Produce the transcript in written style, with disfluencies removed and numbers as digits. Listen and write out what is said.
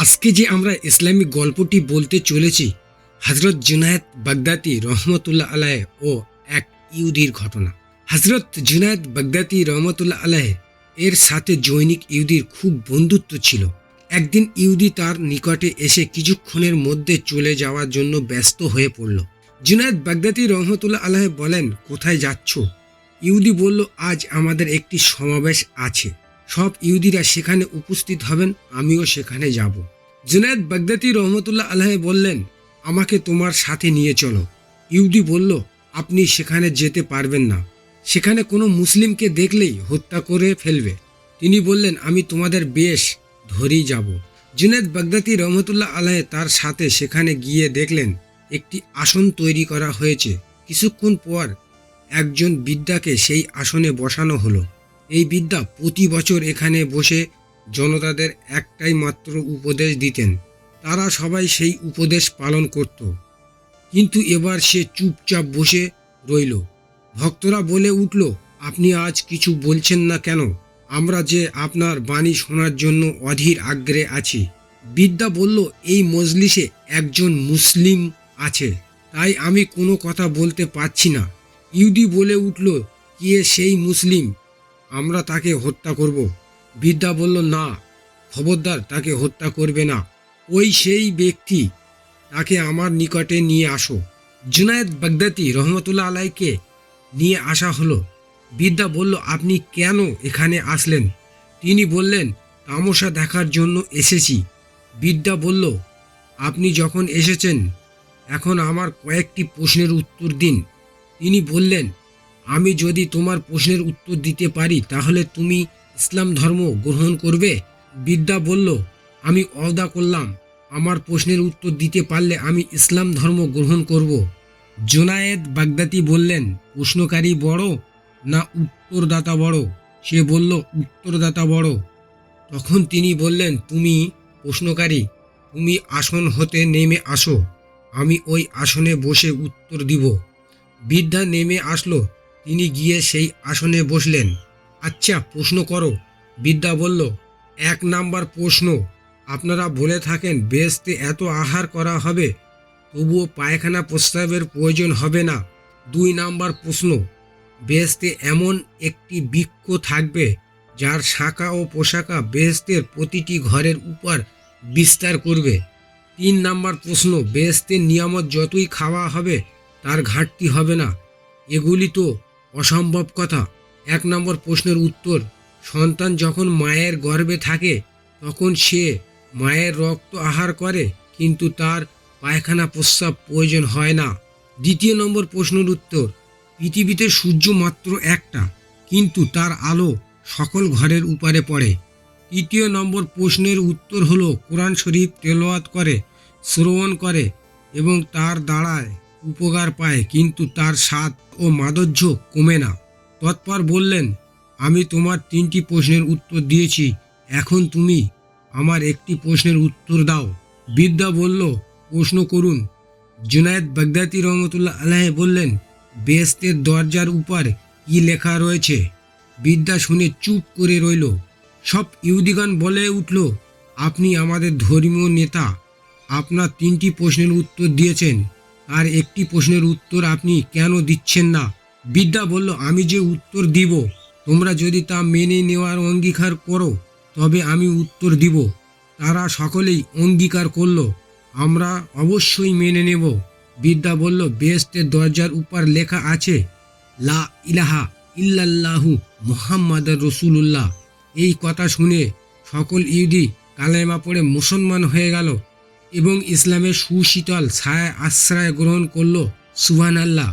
আজকে যে আমরা ইসলামিক গল্পটি বলতে চলেছি হযরত জুনায়েদ বাগদাদী রহমতুল্লাহ আলাইহ ও এক ইহুদির ঘটনা। হযরত জুনায়েদ বাগদাদী রহমতুল্লাহ আলাইহ এর সাথে জৈনিক ইহুদির খুব বন্ধুত্ব ছিল। একদিন ইহুদি তার নিকটে এসে কিছুক্ষণের মধ্যে চলে যাওয়ার জন্য ব্যস্ত হয়ে পড়ল। জুনায়েদ বাগদাদী রহমতুল্লাহ আলাইহ বলেন, কোথায় যাচ্ছ? ইহুদি বলল, আজ আমাদের একটি সমাবেশ আছে, সব ইহুদিরা সেখানে উপস্থিত হবেন, আমিও সেখানে যাব। জুনায়েদ বাগদাদী রহমতুল্লাহ আলাইহ বললেন, আমাকে তোমার সাথে নিয়ে চলো। ইহুদি বলল, আপনি সেখানে যেতে পারবেন না, সেখানে কোনো মুসলিমকে দেখলেই হত্যা করে ফেলবে। তিনি বললেন, আমি তোমাদের বেশ ধরেই যাব। জুনায়েদ বাগদাদী রহমতুল্লাহ আলাইহ তার সাথে সেখানে গিয়ে দেখলেন একটি আসন তৈরি করা হয়েছে। কিছুক্ষণ পর একজন বৃদ্ধাকে সেই আসনে বসানো হলো। এই বৃদ্ধা প্রতি বছর এখানে বসে জনতাদের একটাই মাত্র উপদেশ দিতেন। তারা সবাই সেই উপদেশ পালন করত, কিন্তু এবার সে চুপচাপ বসে রইল। ভক্তরা বলে উঠল, আপনি আজ কিছু বলছেন না কেন? আমরা যে আপনার বাণী শোনার জন্য অধীর আগ্রহে আছি। বৃদ্ধা বলল, এই মজলিসে একজন মুসলিম আছে, তাই আমি কোনো কথা বলতে পারছি না। ইহুদি বলে উঠল, কে সেই মুসলিম? আমরা তাকে হত্যা করব। বৃদ্ধা বলল, না, খবরদার, তাকে হত্যা করবে না। ওই সেই ব্যক্তি, তাকে আমার নিকটে নিয়ে আসো। জুনায়েদ বাগদাদী রহমতুল্লাহ আলাইকে নিয়ে আসা হলো। বৃদ্ধা বলল, আপনি কেন এখানে আসলেন? তিনি বললেন, তামাশা দেখার জন্য এসেছি। বৃদ্ধা বলল, আপনি যখন এসেছেন, এখন আমার কয়েকটি প্রশ্নের উত্তর দিন। তিনি বললেন, আমি যদি তোমার প্রশ্নের উত্তর দিতে পারি তাহলে তুমি ইসলাম ধর্ম গ্রহণ করবে? বৃদ্ধা বলল, আমি ওয়াদা করলাম, আমার প্রশ্নের উত্তর দিতে পারলে আমি ইসলাম ধর্ম গ্রহণ করব। জুনায়েদ বাগদাদী বললেন, প্রশ্নকারী বড় না উত্তরদাতা বড়? সে বলল, উত্তরদাতা বড়। তখন তিনি বললেন, তুমি প্রশ্নকারী, তুমি আসন হতে নেমে আসো, আমি ওই আসনে বসে উত্তর দিব। বৃদ্ধা নেমে আসলো। তিনি গিয়ে সেই আসনে বসলেন। আচ্ছা, প্রশ্ন করো। বৃদ্ধা বলল, 1 নাম্বার প্রশ্ন, আপনারা বলে থাকেন বেহেশতে এত আহার করা হবে, তবুও পায়খানা প্রস্রাবের প্রয়োজন হবে না। 2 নাম্বার প্রশ্ন, বেহেশতে এমন একটি বৃক্ষ থাকবে যার শাখা ও পোশাকা বেহেশতের প্রতিটি ঘরের উপর বিস্তার করবে। 3 নাম্বার প্রশ্ন, বেহেশতের নিয়ামত যতই খাওয়া হবে তার ঘাটতি হবে না। এগুলি তো অসম্ভব কথা। 1 নম্বর প্রশ্নের উত্তর, সন্তান যখন মায়ের গর্ভে থাকে তখন সে মায়ের রক্ত আহার করে, কিন্তু তার পায়খানা প্রস্রাব প্রয়োজন হয় না। 2 নম্বর প্রশ্নের উত্তর, পৃথিবীতে সূর্য মাত্র একটা, কিন্তু তার আলো সকল ঘরের উপরে পড়ে। 3 নম্বর প্রশ্নের উত্তর হলো, কোরআন শরীফ তেলাওয়াত করে, শ্রবণ করে এবং তার দ্বারায় উপকার পায়, কিন্তু তার স্বাদ ও মাধুর্য কমে না। তৎপর বললেন, আমি তোমার 3টি প্রশ্নের উত্তর দিয়েছি, এখন তুমি আমার একটি প্রশ্নের উত্তর দাও। বৃদ্ধা বলল, প্রশ্ন করুন। জুনায়েদ বাগদাদী রহমতুল্লাহ আলাইহ বললেন, বেহেশতের দরজার উপর কি লেখা রয়েছে? বৃদ্ধা শুনে চুপ করে রইল। সব ইহুদিগণ বলে উঠল, আপনি আমাদের ধর্মীয় নেতা, আপনার 3টি প্রশ্নের উত্তর দিয়েছেন, আর একটি প্রশ্নের উত্তর আপনি কেন দিচ্ছেন না? বৃদ্ধা বলল, আমি যে উত্তর দিব, তোমরা যদি তা মেনে নেওয়ার অঙ্গীকার করো তবে আমি উত্তর দিব। তারা সকলেই অঙ্গীকার করল, আমরা অবশ্যই মেনে নেব। বৃদ্ধা বলল, বেহেশতের দরজার উপর লেখা আছে, লা ইলাহা ইল্লাল্লাহু মুহাম্মাদুর রাসূলুল্লাহ। এই কথা শুনে সকল ইহুদি কালেমা পড়ে মুসলমান হয়ে গেল এবং ইসলামের সুশীতল ছায়া আশ্রয় গ্রহণ করল। সুবহানাল্লাহ।